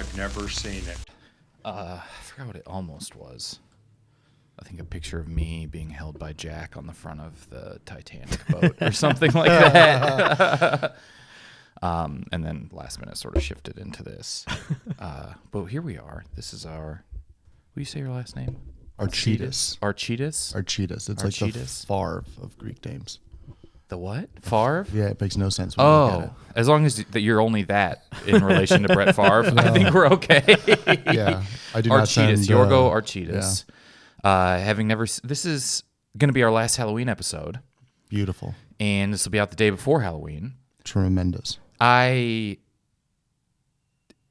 I've never seen it. I forgot what it almost was. I think a picture of me being held by Jack on the front of the Titanic boat or something like that. And then last minute sort of shifted into this. But here we are. This is our, what do you say your last name? Artsitas. Artsitas? Artsitas. It's like the Favre of Greek names. The what? Favre? Yeah, it makes no sense when you look at it. As long as that you're only that in relation to Brett Favre, I think we're okay. Yeah, I do not send... Yourgo Artsitas. Yeah. Having never... This is going to be our last Halloween episode. Beautiful. And this will be out the day before Halloween. Tremendous. What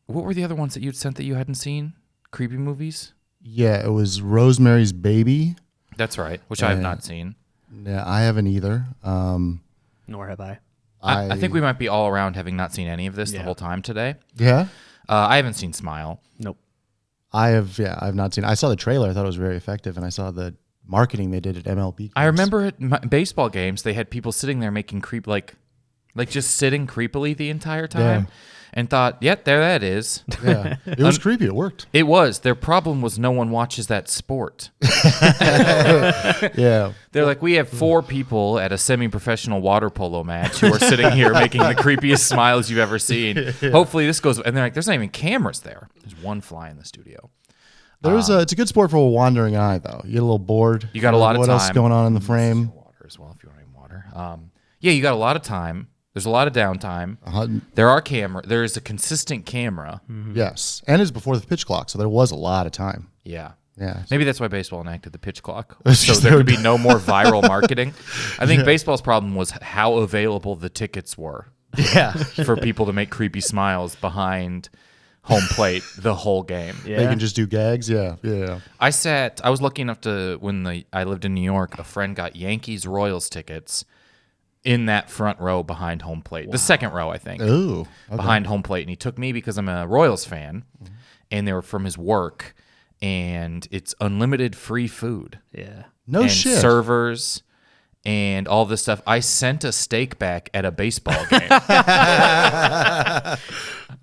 were the other ones that you'd sent that you hadn't seen? Creepy movies? Yeah, it was Rosemary's Baby. That's right, which I have not seen. Yeah, I haven't either. Nor have I. I think we might be all around having not seen any of this the whole time today. Yeah? I haven't seen Smile. Nope. I've not seen it. I saw the trailer. I thought it was very effective, and I saw the marketing they did at MLB games. I remember at baseball games, they had people sitting there making like just sitting creepily the entire time. Yeah. And thought, there that is. Yeah, it was creepy. It worked. It was. Their problem was no one watches that sport. Yeah. They're like, we have 4 people at a semi-professional water polo match who are sitting here making the creepiest smiles you've ever seen. Yeah. Hopefully this goes... And they're like, there's not even cameras there. There's one fly in the studio. It's a good sport for a wandering eye, though. You get a little bored. You got a lot of time. What else is going on in the frame? Water as well, if you want any water. You got a lot of time. There's a lot of downtime. There is a consistent camera. Mm-hmm. Yes, and it's before the pitch clock, so there was a lot of time. Yeah. Yeah. Maybe that's why baseball enacted the pitch clock, so there could be no more viral marketing. I think baseball's problem was how available the tickets were. Yeah. For people to make creepy smiles behind home plate the whole game. Yeah. They can just do gags. Yeah. I was lucky enough to, I lived in New York, a friend got Yankees-Royals tickets in that front row behind home plate. Wow. The second row, I think. Ooh. Okay. Behind home plate. And he took me because I'm a Royals fan, and they were from his work, and it's unlimited free food. Yeah. No shit. Servers and all this stuff. I sent a steak back at a baseball game.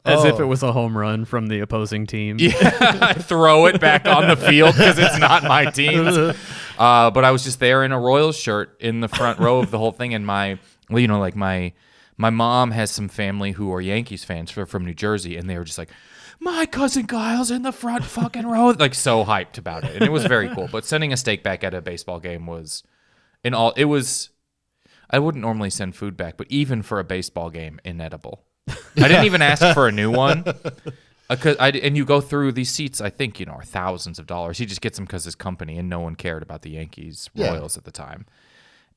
As if it was a home run from the opposing team. Yeah, I throw it back on the field because it's not my team's. But I was just there in a Royals shirt in the front row of the whole thing, and my mom has some family who are Yankees fans from New Jersey, and they were just like, my cousin Kyle's in the front fucking row, like so hyped about it, and it was very cool. But sending a steak back at a baseball game was, I wouldn't normally send food back, but even for a baseball game, inedible. I didn't even ask for a new one. And you go through these seats, I think, are thousands of dollars. He just gets them because his company, and no one cared about the Yankees Royals at the time.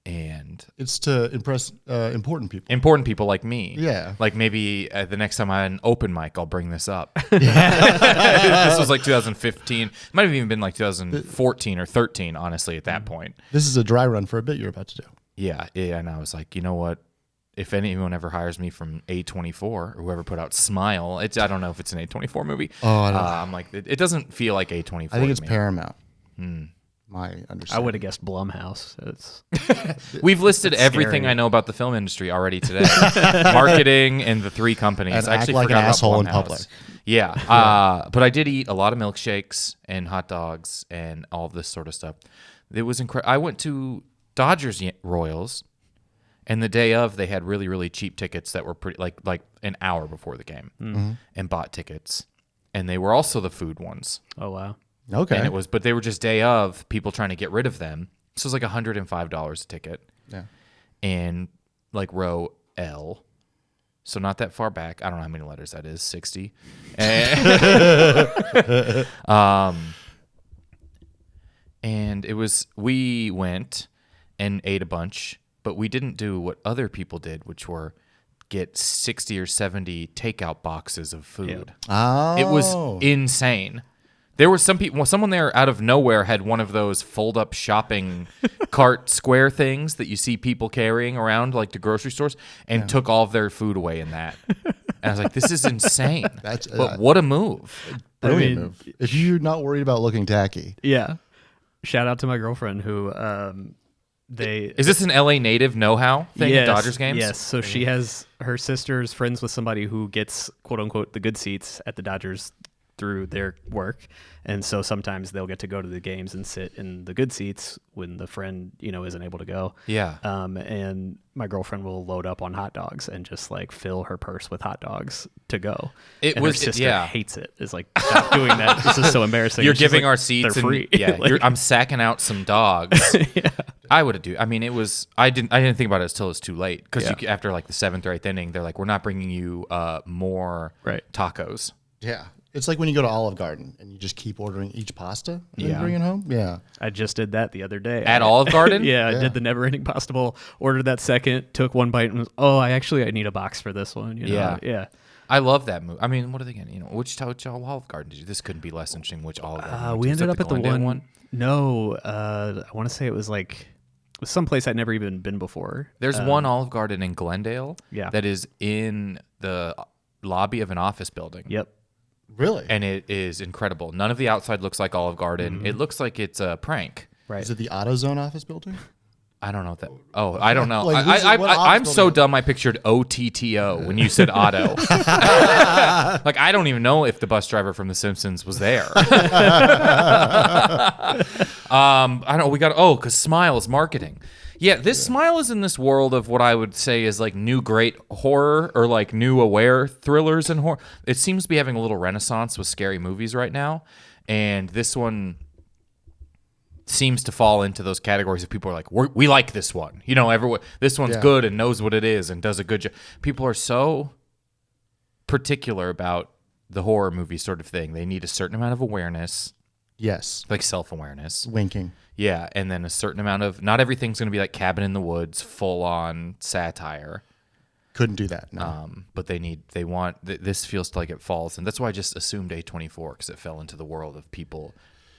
And it's to impress important people. Important people like me. Yeah. Like maybe the next time I have an open mic, I'll bring this up. This was like 2015. It might have even been like 2014 or 13, honestly, at that point. This is a dry run for a bit you're about to do. Yeah. And I was like, you know what? If anyone ever hires me from A24 or whoever put out Smile, I don't know if it's an A24 movie. Oh, I don't know. I'm like, it doesn't feel like A24. I think it's Paramount. My understanding. I would have guessed Blumhouse. We've listed everything I know about the film industry already today. Marketing and the 3 companies. And I actually act like forgot an asshole in about Blumhouse. public. Yeah. But I did eat a lot of milkshakes and hot dogs and all this sort of stuff. It was incredible. I went to Dodgers Royals. And the day of, they had really, really cheap tickets that were pretty like an hour before the game, and bought tickets, and they were also the food ones. Oh wow! Okay, and but they were just day of, people trying to get rid of them. So it was like $105 a ticket. Yeah, and like row L, so not that far back. I don't know how many letters that is, 60. And we went and ate a bunch. But we didn't do what other people did, which were get 60 or 70 takeout boxes of food. Yep. Oh. It was insane. There were someone there out of nowhere had one of those fold-up shopping cart square things that you see people carrying around like to grocery stores, and took all of their food away in that. And I was like, this is insane. But what a move. Brilliant move. If you're not worried about looking tacky. Yeah. Shout out to my girlfriend who... Is this an LA native know-how thing at Dodgers games? Yes. So she has her sister's friends with somebody who gets quote unquote the good seats at the Dodgers through their work. And so sometimes they'll get to go to the games and sit in the good seats when the friend, isn't able to go. Yeah. And my girlfriend will load up on hot dogs and just like fill her purse with hot dogs to go. Her sister hates it. It's like, stop doing that. This is so embarrassing. You're giving our seats. They're free. Yeah. Like, I'm sacking out some dogs. yeah. I would have do. I mean, I didn't think about it until it's too late because after like the 7th or 8th inning, they're like, we're not bringing you more tacos. Yeah. It's like when you go to Olive Garden and you just keep ordering each pasta and then bring it home. Yeah. I just did that the other day. At Olive Garden? Yeah, I did the never-ending pasta bowl, ordered that second, took one bite, and was, I need a box for this one. Yeah. I love that movie. I mean, what are they getting? Which Olive Garden did you? This couldn't be less interesting. Which Olive Garden? We ended up at the one. No, I want to say it was someplace I'd never even been before. There's one Olive Garden in Glendale. Yeah. That is in the lobby of an office building. Yep. Really? And it is incredible. None of the outside looks like Olive Garden. Mm-hmm. It looks like it's a prank. Right. Is it the AutoZone office building? I don't know what that. Oh, I don't know. Like, I'm so dumb. I pictured OTTO when you said auto. Like I don't even know if the bus driver from The Simpsons was there. I don't know. Because Smile is marketing. Yeah, this Smile is in this world of what I would say is like new great horror or like new aware thrillers and horror. It seems to be having a little renaissance with scary movies right now, and this one seems to fall into those categories of people are like, we like this one. Everyone, this one's good and knows what it is and does a good job. People are so particular about the horror movie sort of thing. They need a certain amount of awareness. Yes. Like self-awareness. Winking. Yeah, and then a certain amount of, not everything's going to be like Cabin in the Woods, full-on satire. Couldn't do that, no. But this feels like it falls, and that's why I just assumed A24, because it fell into the world of people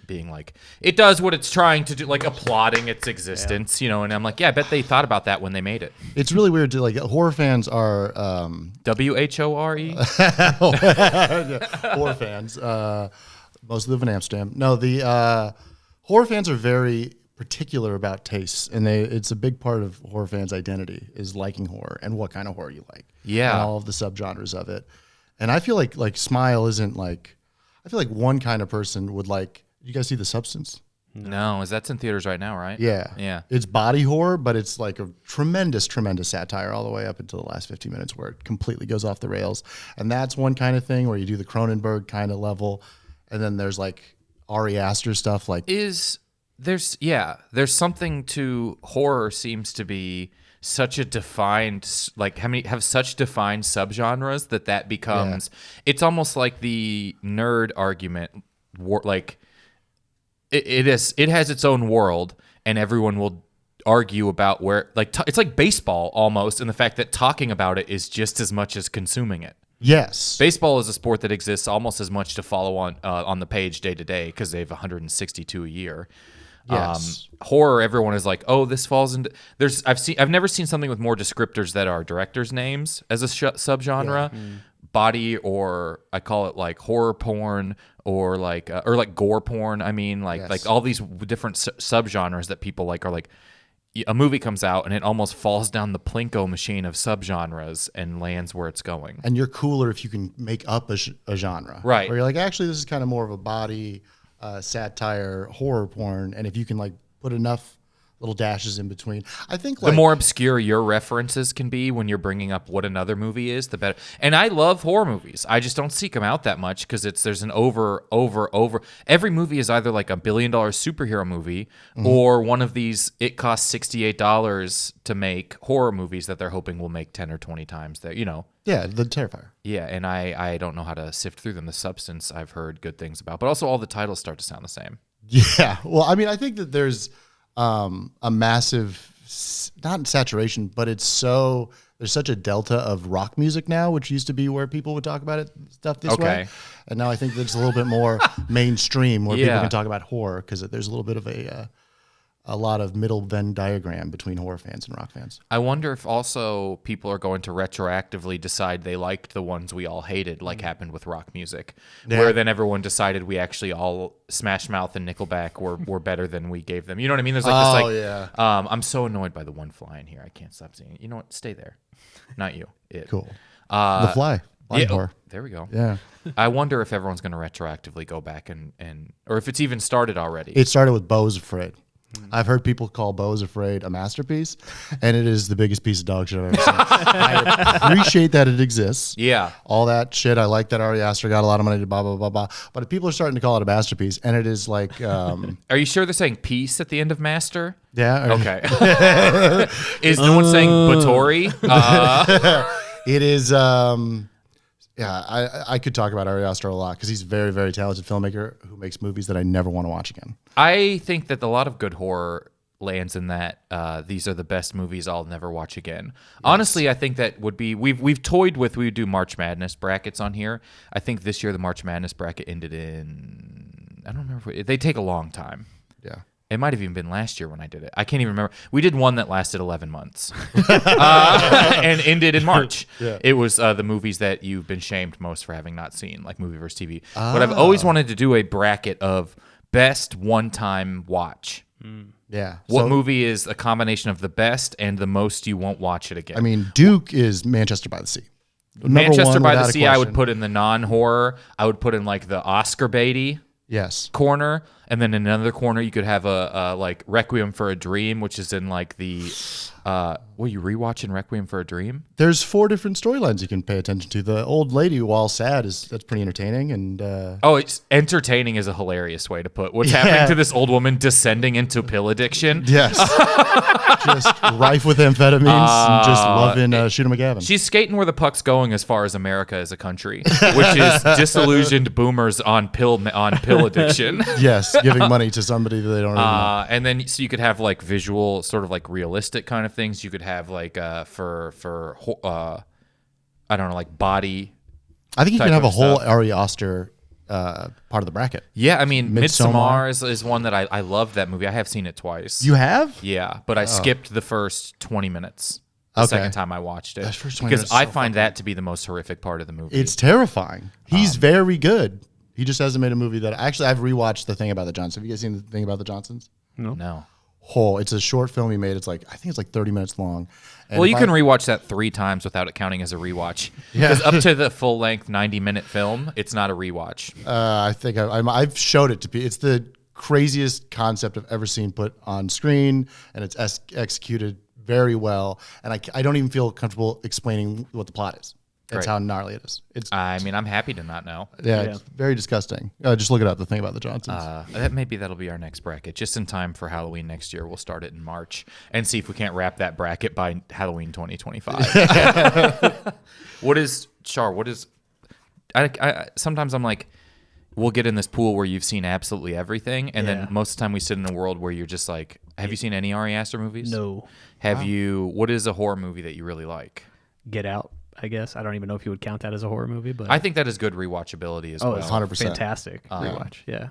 being like, it does what it's trying to do, like applauding its existence, and I'm like, yeah, I bet they thought about that when they made it. It's really weird to, like, horror fans are... WHORE? Horror fans. Most live in Amsterdam. No, the horror fans are very particular about tastes, and it's a big part of horror fans' identity is liking horror and what kind of horror you like. Yeah. And all of the subgenres of it. And I feel like Smile isn't like... I feel like one kind of person would like... You guys see The Substance? No, that's in theaters right now, right? Yeah. Yeah. It's body horror, but it's like a tremendous, tremendous satire all the way up until the last 15 minutes where it completely goes off the rails. And that's one kind of thing where you do the Cronenberg kind of level. And then there's like Ari Aster stuff like... There's something to horror seems to be such a defined, like have such defined subgenres that becomes... It's almost like the nerd argument, like... It has its own world, and everyone will argue about where, like, it's like baseball almost, in the fact that talking about it is just as much as consuming it. Yes, baseball is a sport that exists almost as much to follow on the page day to day because they have 162 a year. Yes. Horror, everyone is like, oh, this falls into. I've never seen something with more descriptors that are directors' names as a subgenre. Yeah. Body, or I call it like horror porn, or like gore porn. I mean, like all these different subgenres that people like are like. A movie comes out and it almost falls down the Plinko machine of subgenres and lands where it's going. And you're cooler if you can make up a genre, right? Where you're like, actually, this is kind of more of a body satire horror porn, and if you can like put enough little dashes in between. I think like, the more obscure your references can be when you're bringing up what another movie is, the better. And I love horror movies. I just don't seek them out that much because there's an over. Every movie is either like $1 billion superhero movie or one of these. It costs $68 to make horror movies that they're hoping will make 10 or 20 times. That Yeah, the Terrifier. Yeah, and I don't know how to sift through them. The Substance I've heard good things about, but also all the titles start to sound the same. Yeah, well, I mean, I think that there's a massive, not saturation, but there's such a delta of rock music now, which used to be where people would talk about stuff this way. And now I think there's a little bit more mainstream where people can talk about horror because there's a little bit of a lot of middle Venn diagram between horror fans and rock fans. I wonder if also people are going to retroactively decide they liked the ones we all hated, like happened with rock music, where then everyone decided we actually all Smash Mouth and Nickelback were better than we gave them. You know what I mean? There's like this I'm so annoyed by the one fly in here. I can't stop seeing it. You know what? Stay there. Not you. It. Cool. The Fly. Horror. There we go. Yeah. I wonder if everyone's going to retroactively go back and or if it's even started already. It started with Beau's Afraid. I've heard people call Beau's Afraid a masterpiece, and it is the biggest piece of dog shit I've ever seen. I appreciate that it exists. Yeah. All that shit. I like that Ari Aster got a lot of money to blah, blah, blah, blah. But if people are starting to call it a masterpiece, and it is like... Are you sure they're saying peace at the end of master? Yeah. Okay. Is no one saying Batory? It is... I could talk about Ari Aster a lot because he's a very, very talented filmmaker who makes movies that I never want to watch again. I think that a lot of good horror lands in that these are the best movies I'll never watch again. Yes. Honestly, I think that would be we've toyed with we would do March Madness brackets on here. I think this year the March Madness bracket ended in I don't remember they take a long time. Yeah. It might have even been last year when I did it. I can't even remember. We did one that lasted 11 months and ended in March. Yeah. It was the movies that you've been shamed most for having not seen, like movie versus TV. But I've always wanted to do a bracket of best one-time watch. Yeah. What movie is a combination of the best and the most you won't watch it again? I mean, Duke is Manchester by the Sea. Manchester by the Sea, I would put in the non-horror. I would put in like the Oscar baity. Yes. Corner, and then in another corner you could have a like Requiem for a Dream, which is in like the you rewatching Requiem for a Dream? There's 4 different storylines you can pay attention to. The old lady, while sad, that's pretty entertaining, and it's entertaining is a hilarious way to put what's happening to this old woman descending into pill addiction. Yes. Just rife with amphetamines and just loving Shooter McGavin. She's skating where the puck's going as far as America as a country, which is disillusioned boomers on pill addiction. Yes, giving money to somebody that they don't even know. And then so you could have like visual, sort of like realistic kind of things. You could have like for I don't know, like body. I think you can have a whole Ari Aster part of the bracket. Yeah, I mean, Midsommar is one that I love that movie. I have seen it twice. You have? Yeah, but I skipped the first 20 minutes the second time I watched it because I find that to be the most horrific part of the movie. It's terrifying. He's very good. He just hasn't made a movie that... Actually, I've rewatched The Thing About the Johnsons. Have you guys seen The Thing About the Johnsons? No. Oh, it's a short film he made. I think it's like 30 minutes long. And well, you can rewatch that 3 times without it counting as a rewatch. Because up to the full length 90-minute film, it's not a rewatch. I think I've showed it to people. It's the craziest concept I've ever seen put on screen, and it's executed very well. And I don't even feel comfortable explaining what the plot is. That's how gnarly it is. I mean, I'm happy to not know. Yeah, it's very disgusting. Just look it up, The Thing About the Johnsons. That'll be our next bracket. Just in time for Halloween next year. We'll start it in March and see if we can't wrap that bracket by Halloween 2025. What is... sometimes I'm like, we'll get in this pool where you've seen absolutely everything, and then most of the time we sit in a world where you're just like, have you seen any Ari Aster movies? No. Have you... What is a horror movie that you really like? Get Out, I guess. I don't even know if you would count that as a horror movie, but I think that is good rewatchability as well. It's 100%. Fantastic rewatch. Yeah.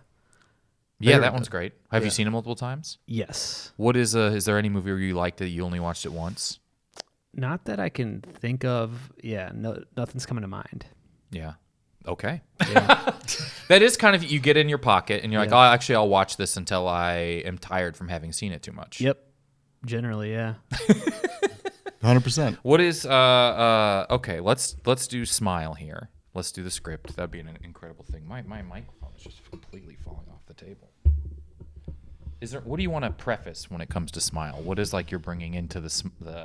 Yeah, that one's great. Have you seen it multiple times? Yes. What is there any movie where you liked that you only watched it once? Not that I can think of. Yeah, no, nothing's coming to mind. Yeah. Okay. Yeah. That is kind of, you get in your pocket and you're like, oh, actually, I'll watch this until I am tired from having seen it too much. Yep. Generally, yeah. 100%. What is okay, let's do Smile here. Let's do the script. That'd be an incredible thing. My microphone is just completely falling off the table. What do you want to preface when it comes to Smile? What is like you're bringing into the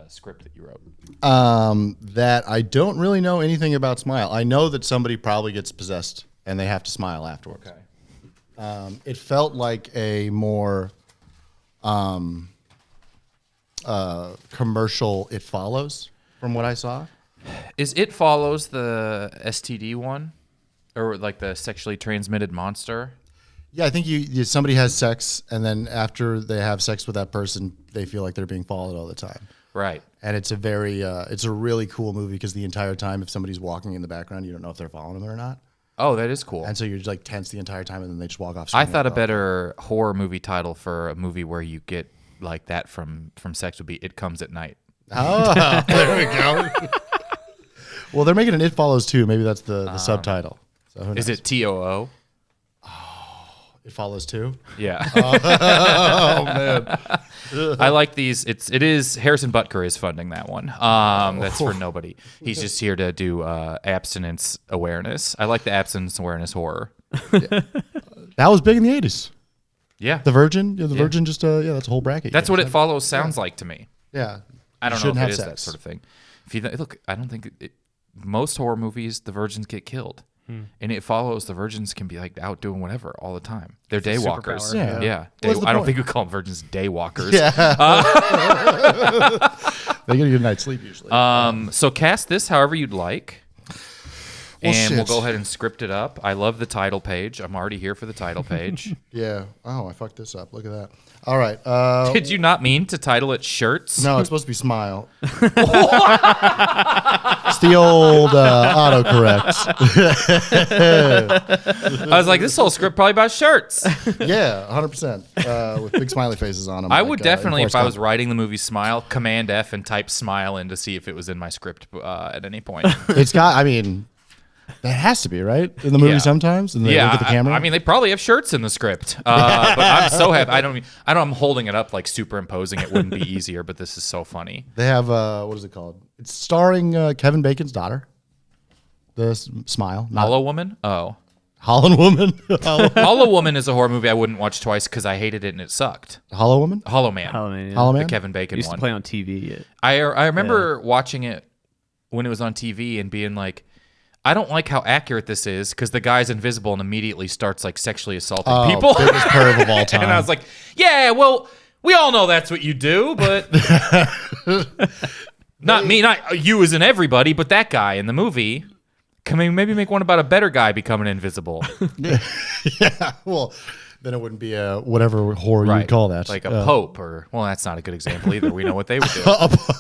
script that you wrote? That I don't really know anything about Smile. I know that somebody probably gets possessed and they have to smile afterwards. Okay. It felt like a more commercial It Follows from what I saw. Is It Follows the STD one? Or like the sexually transmitted monster? Yeah, I think somebody has sex, and then after they have sex with that person, they feel like they're being followed all the time. Right. And it's a really cool movie because the entire time, if somebody's walking in the background, you don't know if they're following them or not. Oh, that is cool. And so you're like tense the entire time, and then they just walk off. I thought a better horror movie title for a movie where you get like that from Sex would be It Comes at Night. Oh, there we go. Well, they're making an It Follows too. Maybe that's the subtitle. So who Is knows? it TOO? It Follows too? Yeah. Oh man. I like these. It is Harrison Butker is funding that one. That's for nobody. He's just here to do abstinence awareness. I like the abstinence awareness horror. That was big in the 80s. Yeah. The Virgin? Yeah, the Virgin just that's a whole bracket. That's what It Follows sounds like to me. Yeah. I don't You know if shouldn't it have is sex. that sort of thing. If you look, I don't think most horror movies the virgins get killed. And It Follows, the virgins can be like out doing whatever all the time. They're day walkers. superpower. Yeah. Yeah. What's the I don't point? think we call them virgins day walkers. Yeah. They get a good night's sleep usually. So cast this however you'd like. Well, And we'll shit. go ahead and script it up. I love the title page. I'm already here for the title page. Yeah. Oh, I fucked this up. Look at that. All right. Did you not mean to title it Shirts? No, it's supposed to be Smile. It's the old autocorrect. I was like, this whole script probably about shirts. Yeah, 100%. With big smiley faces on them. I would definitely, if I was writing the movie Smile, Command F and type Smile in to see if it was in my script at any point. It's got, I mean, that has to be, right? In the movie Yeah. sometimes? And they look at the camera? I mean, they probably have shirts in the script. But I'm so happy. I don't. I'm holding it up like superimposing. It wouldn't be easier, but this is so funny. they have, what is it called? It's starring Kevin Bacon's daughter. The Smile. Not Hollow Woman. Oh, Holland Woman. Hollow Woman is a horror movie I wouldn't watch twice because I hated it and it sucked. Hollow Woman? Hollow Man. Hollow Man, yeah. Hollow The Man? Kevin Bacon Used one. to play on TV. I remember watching it when it was on TV and being like, I don't like how accurate this is because the guy's invisible and immediately starts like sexually assaulting people. Biggest perv of all time. And I was like, yeah, well, we all know that's what you do, but not me, not you as in everybody, but that guy in the movie. Can we maybe make one about a better guy becoming invisible? yeah, well, then it wouldn't be a whatever horror you'd call that. Like a pope or, well, that's not a good example either. We know what they would do.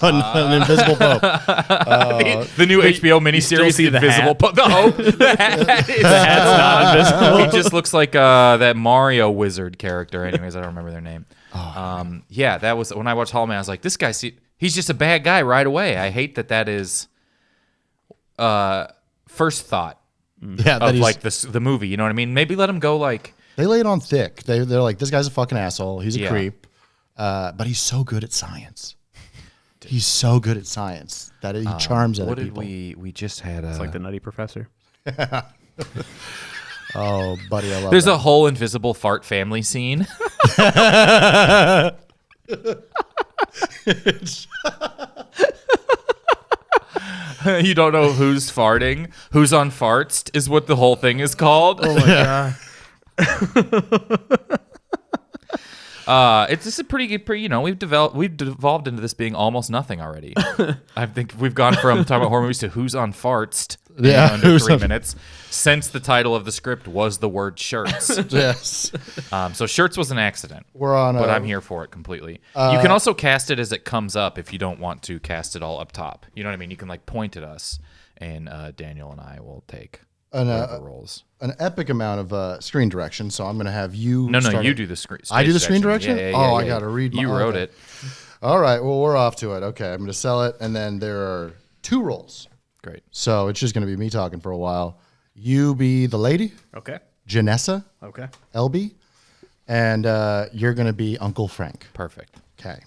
an invisible pope. The new HBO miniseries, see The the Invisible hat? Pope. No, the hat is not invisible. He just looks like that Mario wizard character. Anyways, I don't remember their name. Yeah, that was when I watched Hollow Man. I was like, this guy, he's just a bad guy right away. I hate that is first thought Yeah, that of he's- like the movie. You know what I mean? Maybe let him go like. they lay it on thick. They're like, this guy's a fucking asshole. He's a Yeah. creep. But he's so good at science. He's so good at science that he charms other What did people. we just had? It's like the Nutty Professor. Oh, buddy, I love There's that. a whole invisible fart family scene. You don't know who's farting, who's on farts is what the whole thing is called. Oh my god. It's just a pretty you know, we've devolved into this being almost nothing already. I think we've gone from talking about horror movies to who's on farts in Yeah, under who's 3 on- minutes since the title of the script was the word shirts. Yes. So shirts was an accident. We're on But I'm here for it completely. You can also cast it as it comes up if you don't want to cast it all up top. You know what I mean? You can like point at us, and Daniel and I will take whatever roles. an epic amount of screen direction, so I'm going to have you No, start you it. do the screen. I do the screen direction? Yeah, Oh, I gotta read You my- wrote okay. it. All right, well, we're off to it. Okay, I'm going to sell it, and then there are 2 roles. Great. So it's just going to be me talking for a while. You be the lady, Okay. Janessa, Okay. LB, and you're going to be Uncle Frank. Perfect. Okay.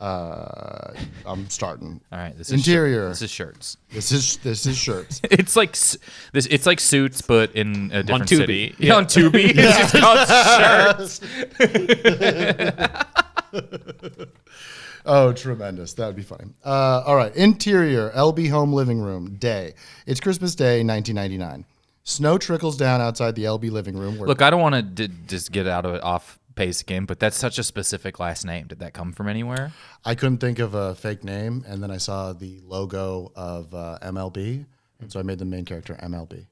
I'm starting. All right. This Interior. This is shirts. This is shirts. It's like It's like Suits, but in a different Tubi. city. Yeah, on Tubi. It's just called shirts. Oh, tremendous. That would be funny. All right. Interior, LB home living room, day. It's Christmas Day, 1999. Snow trickles down outside the LB living room. Where Look, I don't want to just get out of it off pace again, but that's such a specific last name. Did that come from anywhere? I couldn't think of a fake name, and then I saw the logo of MLB, and so I made the main character MLB.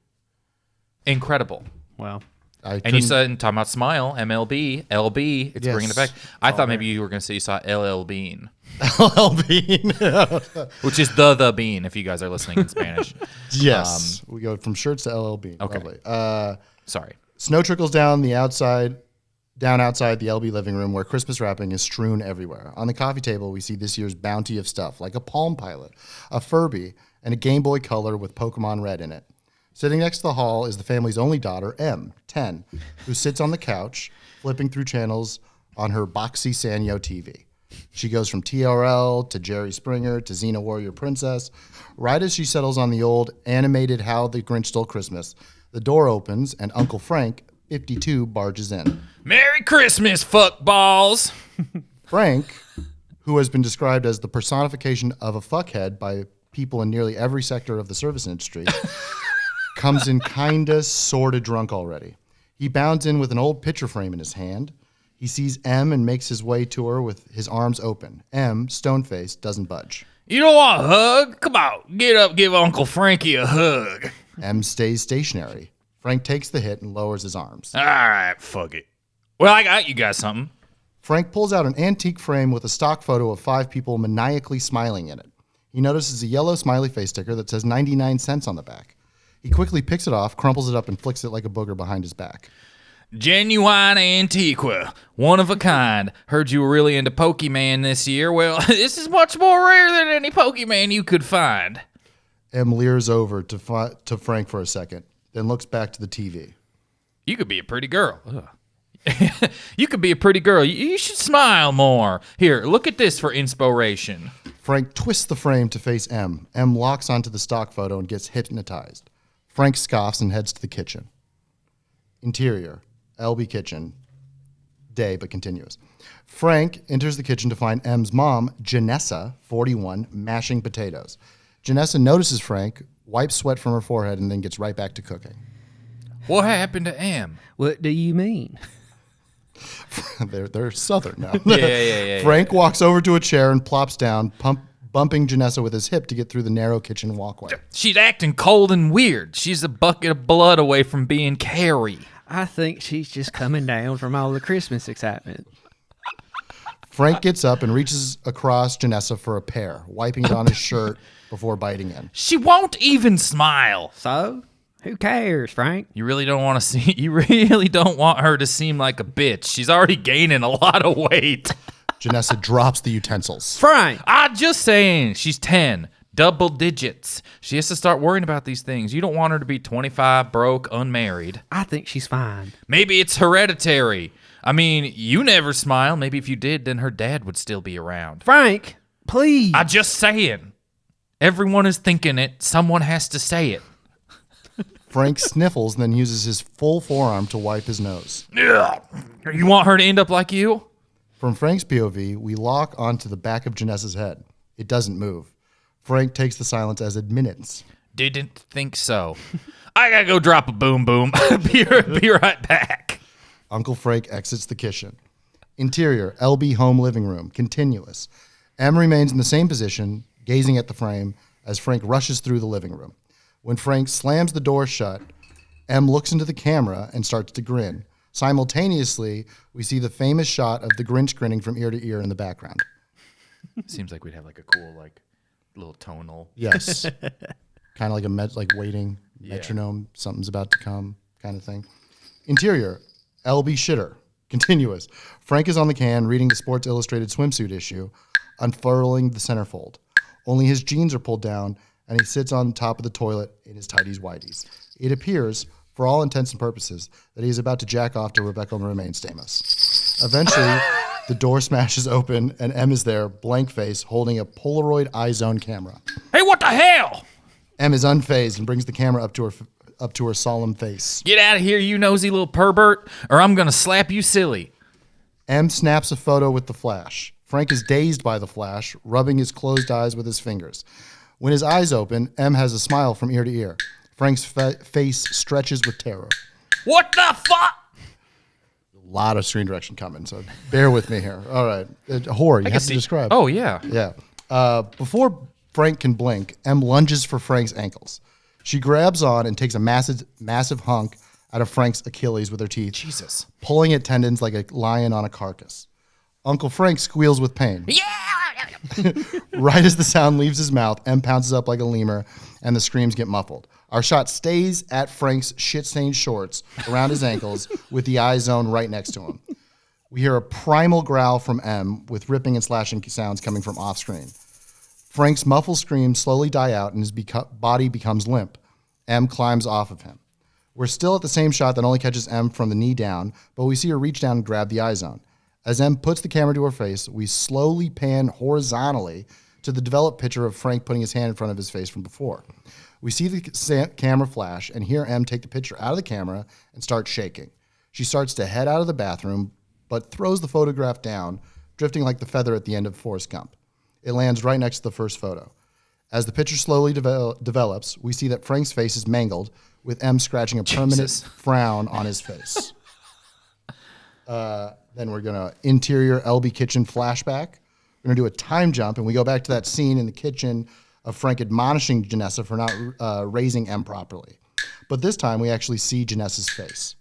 Incredible. Wow. And you said, talking about Smile, MLB, LB, it's Yes. bringing it back. I thought maybe you were going to say you saw LL Bean, LLB. which is the Bean, if you guys are listening in Spanish. Yes. We go from shirts to LLB. Okay. Lovely. Sorry. Snow trickles down the outside down outside the LB living room where Christmas wrapping is strewn everywhere. On the coffee table, we see this year's bounty of stuff, like a Palm Pilot, a Furby, and a Game Boy Color with Pokemon Red in it. Sitting next to the hall is the family's only daughter, M, 10, who sits on the couch, flipping through channels on her boxy Sanyo TV. She goes from TRL to Jerry Springer to Xena Warrior Princess. Right as she settles on the old animated How the Grinch Stole Christmas, the door opens and Uncle Frank, 52, barges in. Merry Christmas, fuckballs. Frank, who has been described as the personification of a fuckhead by people in nearly every sector of the service industry, comes in kinda, sorta drunk already. He bounds in with an old picture frame in his hand. He sees M and makes his way to her with his arms open. M, stone-faced, doesn't budge. You don't want a hug? Come on, get up, give Uncle Frankie a hug. M stays stationary. Frank takes the hit and lowers his arms. All right, fuck it. Well, I got you guys something. Frank pulls out an antique frame with a stock photo of 5 people maniacally smiling in it. He notices a yellow smiley face sticker that says 99 cents on the back. He quickly picks it off, crumples it up, and flicks it like a booger behind his back. Genuine Antiqua. One of a kind. Heard you were really into Pokemon this year. Well, this is much more rare than any Pokemon you could find. M leers over to Frank for a second, then looks back to the TV. You could be a pretty girl. You could be a pretty girl. You should smile more. Here, look at this for inspiration. Frank twists the frame to face M. M locks onto the stock photo and gets hypnotized. Frank scoffs and heads to the kitchen. Interior, LB kitchen. Day, but continuous. Frank enters the kitchen to find M's mom, Janessa, 41, mashing potatoes. Janessa notices Frank, wipes sweat from her forehead, and then gets right back to cooking. What happened to M? What do you mean? They're southern now. Yeah. Frank walks over to a chair and plops down, bumping Janessa with his hip to get through the narrow kitchen walkway. She's acting cold and weird. She's a bucket of blood away from being Carrie. I think she's just coming down from all the Christmas excitement. Frank gets up and reaches across Janessa for a pear, wiping it on his shirt before biting in. She won't even smile. So, who cares, Frank? You really don't want to see. You really don't want her to seem like a bitch. She's already gaining a lot of weight. Janessa drops the utensils. Frank! I'm just saying, she's 10, double digits. She has to start worrying about these things. You don't want her to be 25, broke, unmarried. I think she's fine. Maybe it's hereditary. I mean, you never smile. Maybe if you did, then her dad would still be around. Frank, please. I'm just saying. Everyone is thinking it. Someone has to say it. Frank sniffles and then uses his full forearm to wipe his nose. Ugh. You want her to end up like you? From Frank's POV, we lock onto the back of Janessa's head. It doesn't move. Frank takes the silence as admittance. Didn't think so. I gotta go drop a boom boom. Be right back. Uncle Frank exits the kitchen. Interior, LB home living room, continuous. M remains in the same position, gazing at the frame as Frank rushes through the living room. When Frank slams the door shut, M looks into the camera and starts to grin. Simultaneously, we see the famous shot of the Grinch grinning from ear to ear in the background. Seems like we'd have like a cool little tonal. Yes. Kind of like like waiting, metronome, something's about to come kind of thing. Interior, LB shitter, continuous. Frank is on the can reading the Sports Illustrated swimsuit issue, unfurling the centerfold. Only his jeans are pulled down, and he sits on top of the toilet in his tighties whities. It appears, for all intents and purposes, that he is about to jack off to Rebecca Romaine Stamos. Eventually, the door smashes open, and M is there, blank face, holding a Polaroid iZone camera. Hey, what the hell? M is unfazed and brings the camera up to her solemn face. Get out of here, you nosy little pervert, or I'm gonna slap you silly. M snaps a photo with the flash. Frank is dazed by the flash, rubbing his closed eyes with his fingers. When his eyes open, M has a smile from ear to ear. Frank's face stretches with terror. What the fuck? A lot of screen direction coming, so bear with me here. All right. Horror, you have to describe. Oh, yeah. Yeah. Before Frank can blink, M lunges for Frank's ankles. She grabs on and takes a massive hunk out of Frank's Achilles with her teeth. Jesus. Pulling at tendons like a lion on a carcass. Uncle Frank squeals with pain. Yeah! Right as the sound leaves his mouth, M pounces up like a lemur, and the screams get muffled. Our shot stays at Frank's shit-stained shorts around his ankles with the iZone right next to him. We hear a primal growl from M with ripping and slashing sounds coming from off screen. Frank's muffled screams slowly die out and his body becomes limp. M climbs off of him. We're still at the same shot that only catches M from the knee down, but we see her reach down and grab the eye zone. As M puts the camera to her face, we slowly pan horizontally to the developed picture of Frank putting his hand in front of his face from before. We see the camera flash and hear M take the picture out of the camera and start shaking. She starts to head out of the bathroom, but throws the photograph down, drifting like the feather at the end of Forrest Gump. It lands right next to the first photo. As the picture slowly develops, we see that Frank's face is mangled, with M scratching a permanent frown on his face. Then we're going to interior LB kitchen flashback. We're going to do a time jump, and we go back to that scene in the kitchen of Frank admonishing Janessa for not raising M properly. But this time, we actually see Janessa's face.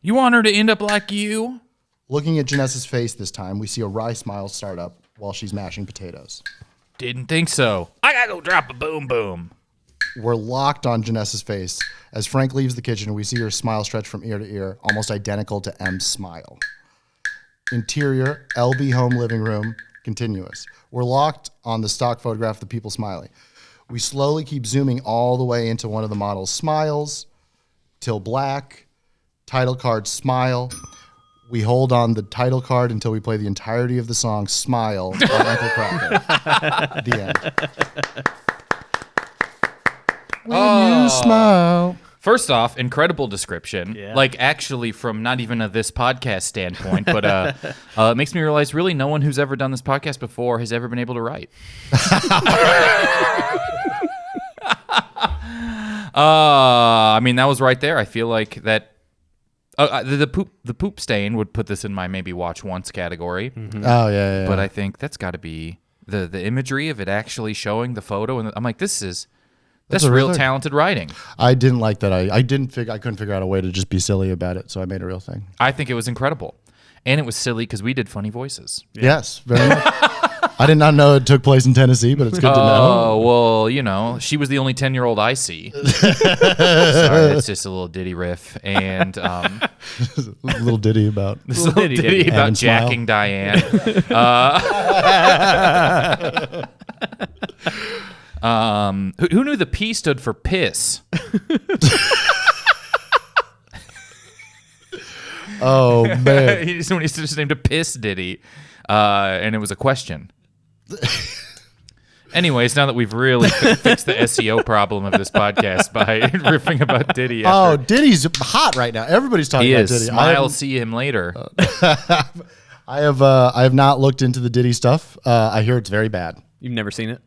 You want her to end up like you? Looking at Janessa's face this time, we see a wry smile start up while she's mashing potatoes. Didn't think so. I gotta go drop a boom boom. We're locked on Janessa's face. As Frank leaves the kitchen, we see her smile stretch from ear to ear, almost identical to M's smile. Interior, LB home living room, continuous. We're locked on the stock photograph of the people smiling. We slowly keep zooming all the way into one of the model's smiles, till black, title card smile. We hold on the title card until we play the entirety of the song Smile by Uncle Cracker. The end. When you smile. First off, incredible description. Yeah. Like, actually, from not even this podcast standpoint, but it makes me realize really no one who's ever done this podcast before has ever been able to write. I mean, that was right there. I feel like that. The poop stain would put this in my maybe watch once category. Mm-hmm. Oh, yeah. But I think that's got to be the imagery of it actually showing the photo. And I'm like, that's real talented writing. I didn't like that. I couldn't figure out a way to just be silly about it, so I made a real thing. I think it was incredible. And it was silly because we did funny voices. Yeah. Yes, very much. I did not know it took place in Tennessee, but it's good to know. Oh, well, she was the only 10-year-old I see. Sorry, it's just a little ditty riff. And a little ditty about jacking Diane. Who knew the P stood for piss? Oh, man. He's just named a piss ditty. And it was a question. Anyways, now that we've really fixed the SEO problem of this podcast by riffing about Diddy. Oh, Diddy's hot right now. Everybody's talking about Diddy. Smile, see him later. I have not looked into the Diddy stuff. I hear it's very bad. You've never seen it?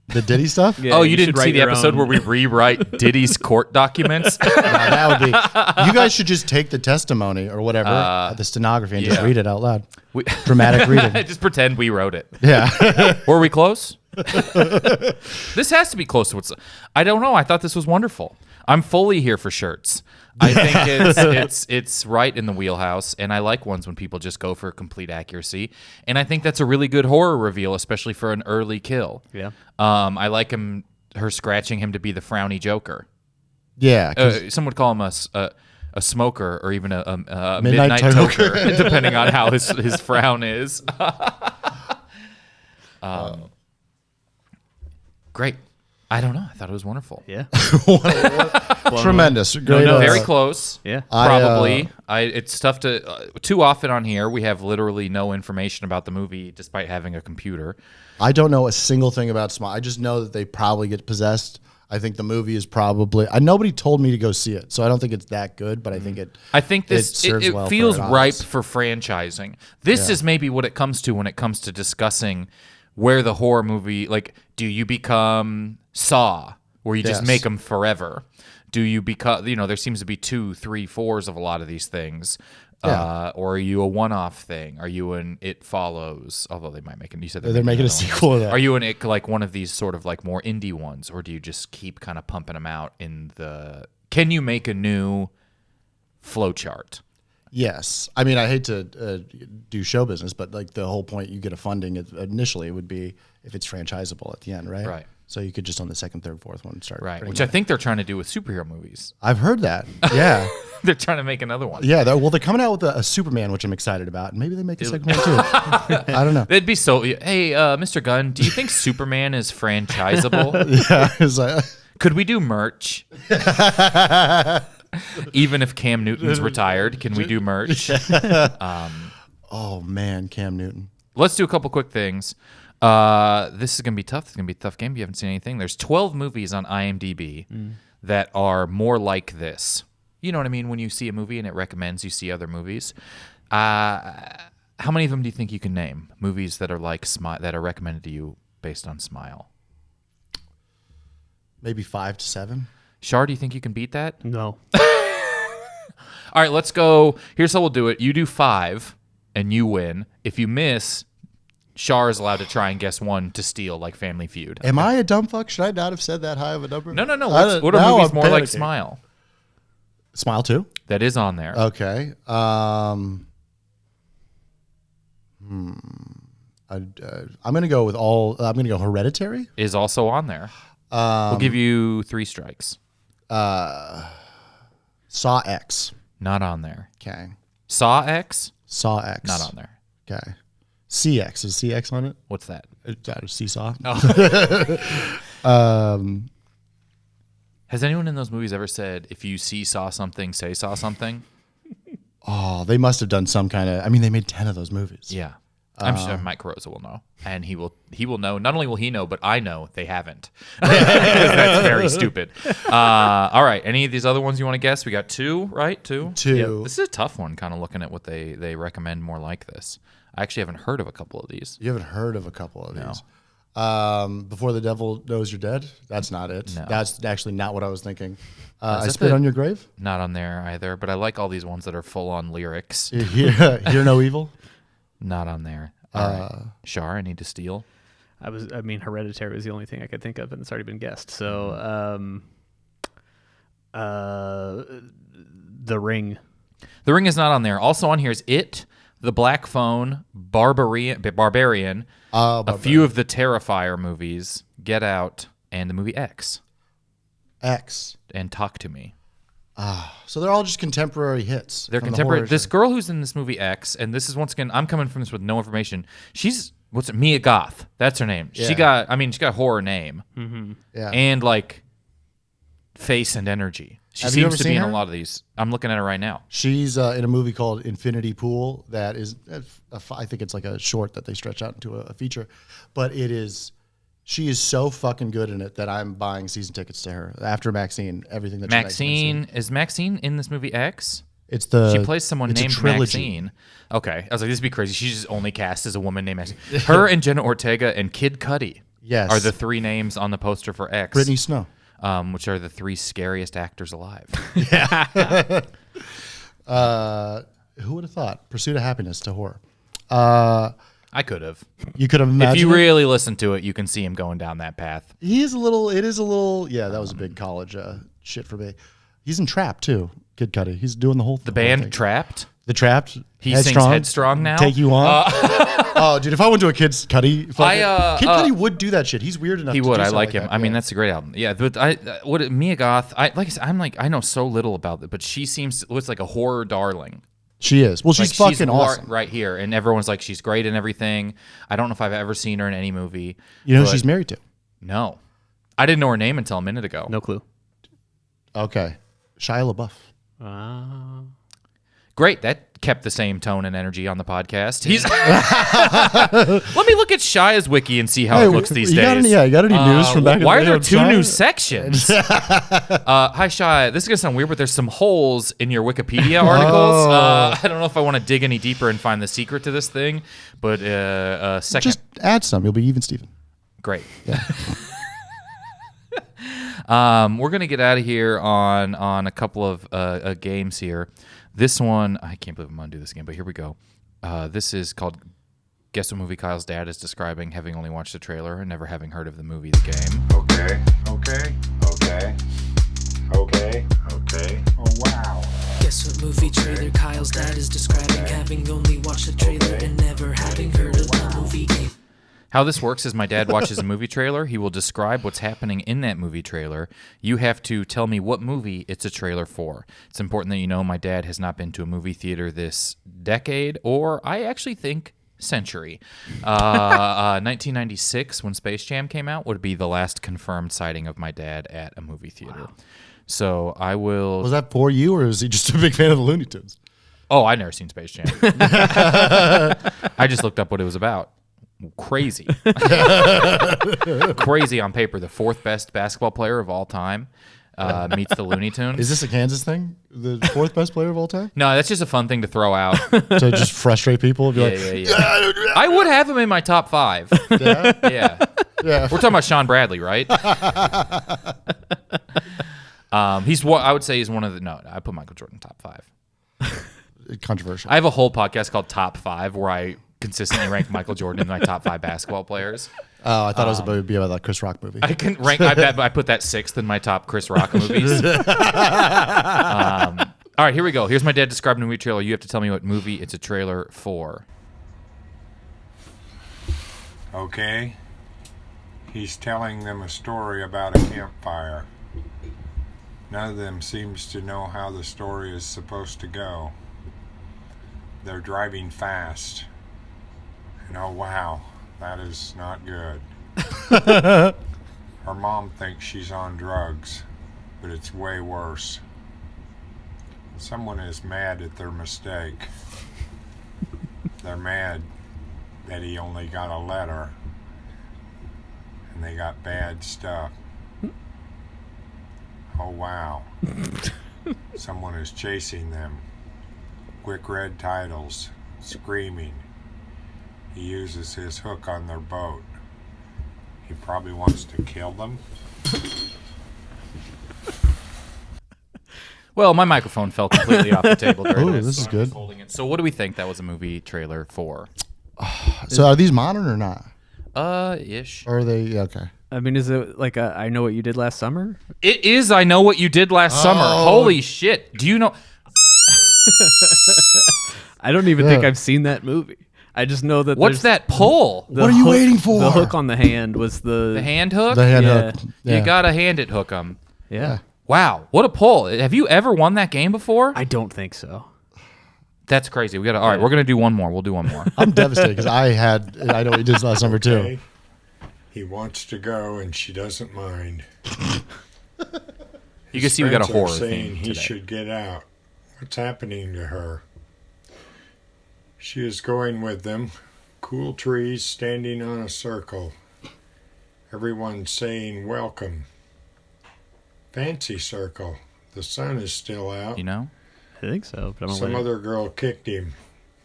The Diddy stuff? Yeah, you didn't see the episode where we rewrite Diddy's court documents? No, that would be. You guys should just take the testimony or whatever, the stenography, and just read it out loud. Dramatic reading. Just pretend we wrote it. Yeah. Were we close? This has to be close to what's. I don't know. I thought this was wonderful. I'm fully here for shirts. I think it's right in the wheelhouse, and I like ones when people just go for complete accuracy. And I think that's a really good horror reveal, especially for an early kill. Yeah. I like her scratching him to be the frowny Joker. Yeah. Some would call him a smoker or even a midnight toker, depending on how his frown is. Great. I don't know. I thought it was wonderful. Yeah. Tremendous. Great. Very close. Yeah. Probably. It's tough to. Too often on here, we have literally no information about the movie, despite having a computer. I don't know a single thing about Smile. I just know that they probably get possessed. I think the movie is probably. Nobody told me to go see it, so I don't think it's that good. But I think it. I think this serves it well feels for ripe for franchising. This is maybe what it comes to when it comes to discussing where the horror movie, like, do you become Saw, where you just make them forever? Do you become, there seems to be 2, 3, 4s of a lot of these things. Yeah. Or are you a one-off thing? Are you an It Follows? Although they might make it. You said they're making a sequel of that. Are you an It, like one of these sort of like more indie ones, or do you just keep kind of pumping them out in the? Can you make a new flowchart? Yes. I mean, I hate to do show business, but like the whole point, you get a funding initially would be if it's franchisable at the end, right? Right. So you could just on the second, third, fourth one start. Right. Which I think they're trying to do with superhero movies. I've heard that. Yeah. They're trying to make another one. Yeah, they're coming out with a Superman, which I'm excited about. And maybe they make a second one too. I don't know. They'd be so. Hey, Mr. Gunn, do you think Superman is franchisable? Yeah, it's like, Could we do merch? Even if Cam Newton's retired, can we do merch? oh man, Cam Newton. Let's do a couple quick things. This is going to be tough. It's going to be a tough game if you haven't seen anything. There's 12 movies on IMDb that are more like this. You know what I mean? When you see a movie and it recommends you see other movies. How many of them do you think you can name? Movies that are like that are recommended to you based on Smile. Maybe 5 to 7. Shar, do you think you can beat that? No. All right, let's go. Here's how we'll do it. You do 5, and you win. If you miss, Shar is allowed to try and guess one to steal, like Family Feud. Am I a dumb fuck? Should I not have said that high of a number? No. What are movies more like Smile? Smile 2? That is on there. Okay. I'm gonna go with I'm gonna go Hereditary. Is also on there. We'll give you 3 strikes. Saw X. Not on there. Okay. Saw X? Saw X. Not on there. Okay. CX. Is CX on it? What's that? Seesaw. Oh. Has anyone in those movies ever said, if you saw something, say saw something? Oh, they must have done some kind of. I mean, they made 10 of those movies. Yeah. I'm sure Mike Carosa will know. And he will know. Not only will he know, but I know they haven't. That's very stupid. All right. Any of these other ones you want to guess? We got 2, right? 2? 2. Yep. This is a tough one, kind of looking at what they recommend more like this. I actually haven't heard of a couple of these. You haven't heard of a couple of these. Before the Devil Knows You're Dead? That's not it. No. That's actually not what I was thinking. Is I that Spit on Your Grave? Not on there either, but I like all these ones that are full on lyrics. Hear No Evil? Not on there. All right. Shar, I need to steal. Hereditary was the only thing I could think of, and it's already been guessed. So, The Ring. The Ring is not on there. Also on here is It, The Black Phone, Barbarian, a few of the Terrifier movies, Get Out, and the movie X. X. And Talk to Me. So they're all just contemporary hits. They're contemporary. This girl who's in this movie X, and this is once again, I'm coming from this with no information. She's Mia Goth. That's her name. Yeah. She got a horror name. Mm-hmm. Yeah. And like face and energy. She Have you seems ever to be seen in her? a lot of these. I'm looking at her right now. She's in a movie called Infinity Pool that is, I think it's like a short that they stretch out into a feature. But she is so fucking good in it that I'm buying season tickets to her. After Maxine, everything that Is Maxine in this movie X? She plays someone it's a named trilogy. Maxine. Okay. I was like, this would be crazy. She's just only cast as a woman named Maxine. Her and Jenna Ortega and Kid Cudi are the 3 names on the poster for X. Brittany Snow. Which are the 3 scariest actors alive. Who would have thought? Pursuit of Happiness to horror. I could have. You could have imagined. If you it. really listen to it, you can see him going down that path. It is a little. Yeah, that was a big college shit for me. He's in Trap too. Kid Cudi. He's doing the whole. The band Trapped. The Trapped. He sings Headstrong now. Take you on. Oh, dude! If I went to a Kid Cudi, Kid Cudi would do that shit. He's weird enough. He to would. do I something like him. that. I mean, that's a great album. Yeah, but Mia Goth. I know so little about it, but she looks like a horror darling. She is. Well, she's fucking awesome. Right here, and everyone's like, she's great and everything. I don't know if I've ever seen her in any movie. You know who she's married to? No, I didn't know her name until a minute ago. No clue. Okay, Shia LaBeouf. Great. That kept the same tone and energy on the podcast. Let me look at Shia's wiki and see how it looks these days. You got any news from back in the day? Why are there on 2 Shia? new sections? Hi, Shia. This is going to sound weird, but there's some holes in your Wikipedia articles. I don't know if I want to dig any deeper and find the secret to this thing, but second. Just add some. You'll be even, Steven. Great. Yeah. We're going to get out of here on a couple of games here. This one, I can't believe I'm going to do this again, but here we go. This is called Guess What Movie Kyle's Dad is Describing, having only watched the trailer and never having heard of the movie, The Game. Okay. Oh, wow. Guess what movie trailer Kyle's dad is describing, having only watched the trailer and never having heard of the movie Game. How this works is my dad watches a movie trailer. He will describe what's happening in that movie trailer. You have to tell me what movie it's a trailer for. It's important that you know my dad has not been to a movie theater this decade, or I actually think century. 1996, when Space Jam came out, would be the last confirmed sighting of my dad at a movie theater. Wow. So I will... Was that for you, or is he just a big fan of the Looney Tunes? Oh, I'd never seen Space Jam. I just looked up what it was about. Crazy. Crazy on paper. The fourth best basketball player of all time meets the Looney Tunes. Is this a Kansas thing? The fourth best player of all time? No, that's just a fun thing to throw out. To just frustrate people? And be Yeah. I would have him in my top 5. Yeah? Yeah. We're talking about Sean Bradley, right? He's what I would say he's one of the... No, I put Michael Jordan top 5. Controversial. I have a whole podcast called Top 5 where I consistently rank Michael Jordan in my top 5 basketball players. Oh, I thought it was about to be about that Chris Rock movie. I can rank. I put that 6th in my top Chris Rock movies. All right, here we go. Here's my dad describing a movie trailer. You have to tell me what movie it's a trailer for. Okay. He's telling them a story about a campfire. None of them seems to know how the story is supposed to go. They're driving fast. And oh wow, that is not good. Her mom thinks she's on drugs, but it's way worse. Someone is mad at their mistake. They're mad that he only got a letter, and they got bad stuff. Oh wow. Someone is chasing them. Quick red titles, screaming. He uses his hook on their boat. He probably wants to kill them. Well, my microphone fell completely off the table during Ooh, this. this is good. Holding it. So what do we think that was a movie trailer for? So are these modern or not? Ish. Or are they... Yeah, okay. I mean, is it like I Know What You Did Last Summer? It is I Know What You Did Last Summer. Holy shit. Do you know... I don't even think I've seen that movie. I just know that What's that pull? What are you waiting for? The hook on the hand was The hand hook? The hand Yeah. hook. Yeah. You gotta hand it hook 'em. Yeah. Wow, what a pull. Have you ever won that game before? I don't think so. That's crazy. We gotta. All right, we're gonna do one more. We'll do one more. I'm devastated because I know what you did last summer too. Okay. He wants to go, and she doesn't mind. You can see we got a Friends are horror saying theme he today. should get out. What's happening to her? She is going with them. Cool trees standing on a circle. Everyone saying welcome. Fancy circle. The sun is still out. You know? I think so, but I'm Some aware. other girl kicked him.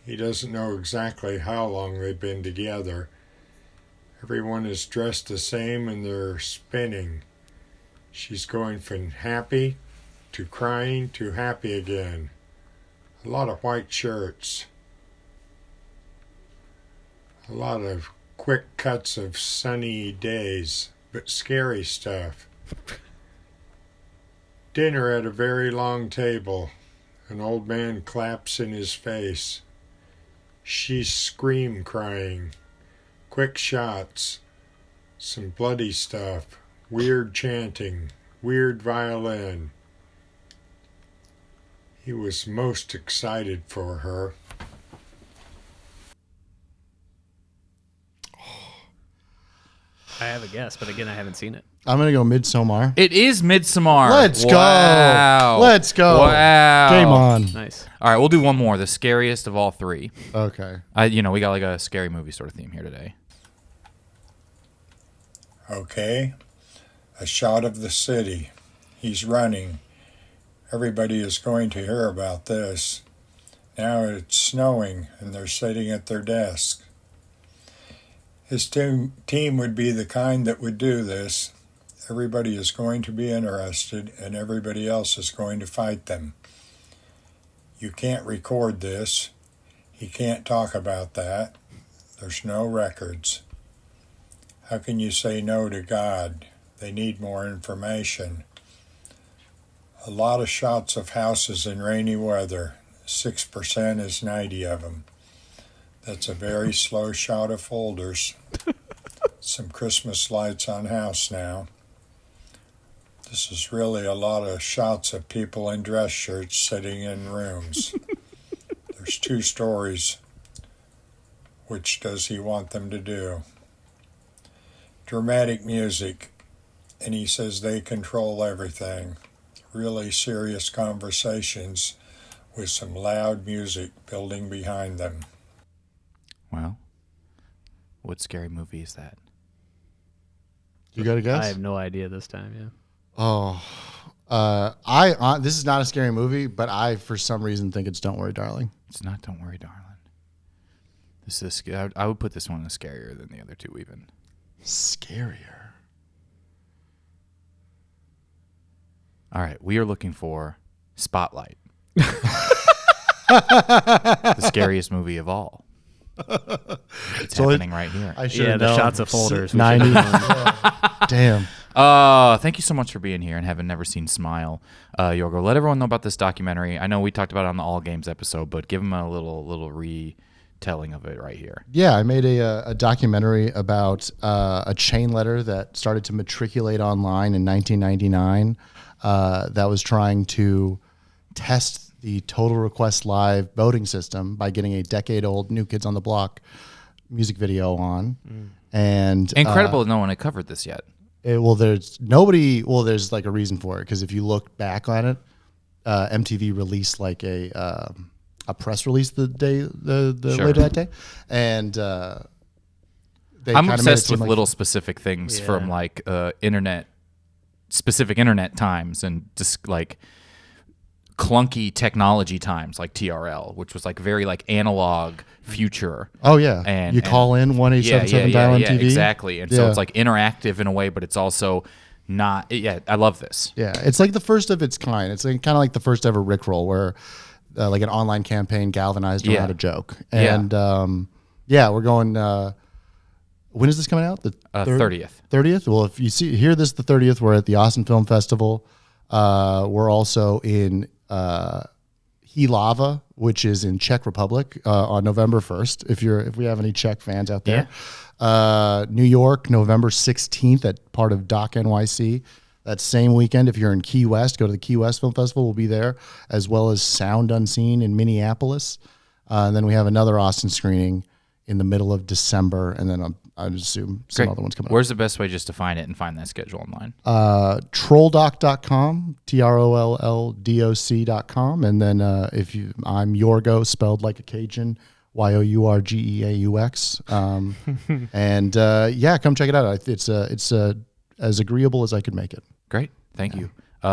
He doesn't know exactly how long they've been together. Everyone is dressed the same and they're spinning. She's going from happy to crying to happy again. A lot of white shirts. A lot of quick cuts of sunny days, but scary stuff. Dinner at a very long table. An old man claps in his face. She's scream crying. Quick shots. Some bloody stuff. Weird chanting. Weird violin. He was most excited for her. I have a guess, but again, I haven't seen it. I'm gonna go Midsommar. It is Midsommar. Let's go. Wow. Let's go. Wow. Game on. Nice. All right, we'll do one more. The scariest of all 3. Okay. We got like a scary movie sort of theme here today. Okay. A shot of the city. He's running. Everybody is going to hear about this. Now it's snowing and they're sitting at their desk. His team would be the kind that would do this. Everybody is going to be interested and everybody else is going to fight them. You can't record this. He can't talk about that. There's no records. How can you say no to God? They need more information. A lot of shots of houses in rainy weather. 6% is 90 of them. That's a very slow shot of folders. some Christmas lights on house now. This is really a lot of shots of people in dress shirts sitting in rooms. There's 2 stories. Which does he want them to do? Dramatic music, and he says they control everything. Really serious conversations with some loud music building behind them. Well, what scary movie is that? You got a guess? I have no idea this time. Yeah. Oh, this is not a scary movie, but I, for some reason, think it's Don't Worry, Darling. It's not Don't Worry, Darling. This is. I would put this one as scarier than the other 2 even. Scarier. All right, we are looking for Spotlight. The scariest movie of all. It's happening right here. I should Yeah, have the known. shots of folders. 90. Damn. Thank you so much for being here and having never seen Smile. Yourgo, let everyone know about this documentary. I know we talked about it on the All Games episode, but give them a little retelling of it right here. Yeah, I made a documentary about a chain letter that started to matriculate online in 1999 that was trying to test the Total Request Live voting system by getting a decade-old New Kids on the Block music video on. And Incredible no one had covered this yet. there's like a reason for it, because if you look back on it, MTV released like a press release the Sure. later that day, and they I'm kinda made it obsessed seem with like- little specific things from Yeah. like specific internet times and just like clunky technology times like TRL, which was like very like analog future. Oh yeah, And- you call in 1-877 dial MTV. exactly. And so Yeah. it's like interactive in a way, but it's also not. Yeah, I love this. Yeah, it's like the first of its kind. It's like, kind of like the first ever Rickroll, where like an online campaign galvanized Yeah. around a joke. Yeah. And we're going. When is this coming out? The 30th. 30th. Well, if you hear this, the 30th, we're at the Austin Film Festival. We're also in Hilava, which is in Czech Republic, on November 1st. If we have any Czech fans out there, New York, November 16th at part of Doc NYC. That same weekend, if you're in Key West, go to the Key West Film Festival. We'll be there, as well as Sound Unseen in Minneapolis. And then we have another Austin screening in the middle of December, and then I assume some Great. other ones coming up. Where's the best way just to find it and find that schedule online? Trolldoc.com, TROLLDOC.com. And then I'm Yourgo, spelled like a Cajun, YOURGEAUX. And come check it out. It's as agreeable as I could make it. Great. Thank you.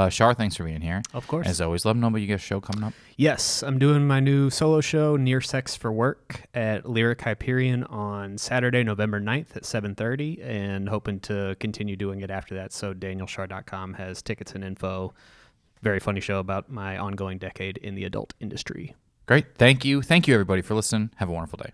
Shar, thanks for being here. Of course. As always, let them know about you got a show coming up. Yes, I'm doing my new solo show, Near Sex for Work, at Lyric Hyperion on Saturday, November 9th at 7:30, and hoping to continue doing it after that. So DanielShar.com has tickets and info. Very funny show about my ongoing decade in the adult industry. Great. Thank you. Thank you, everybody, for listening. Have a wonderful day.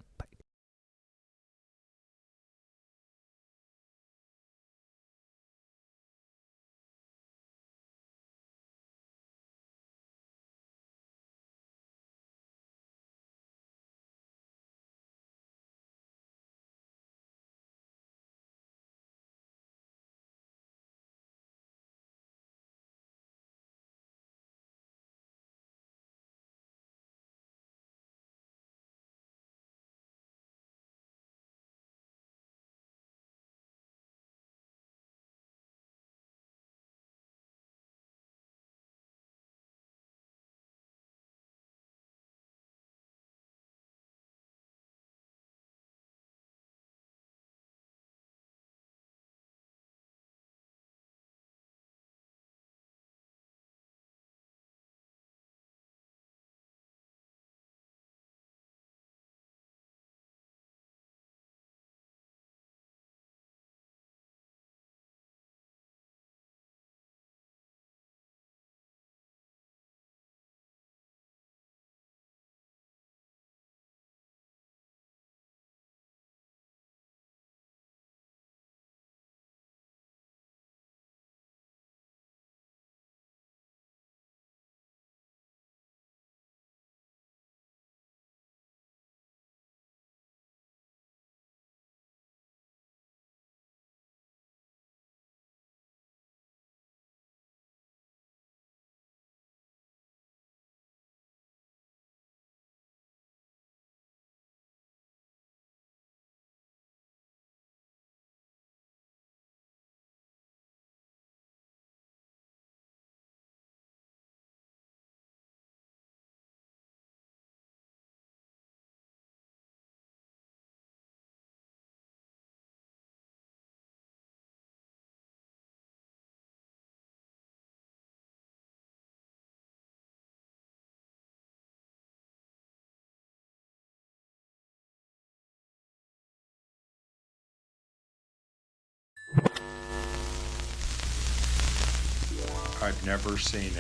I've never seen it.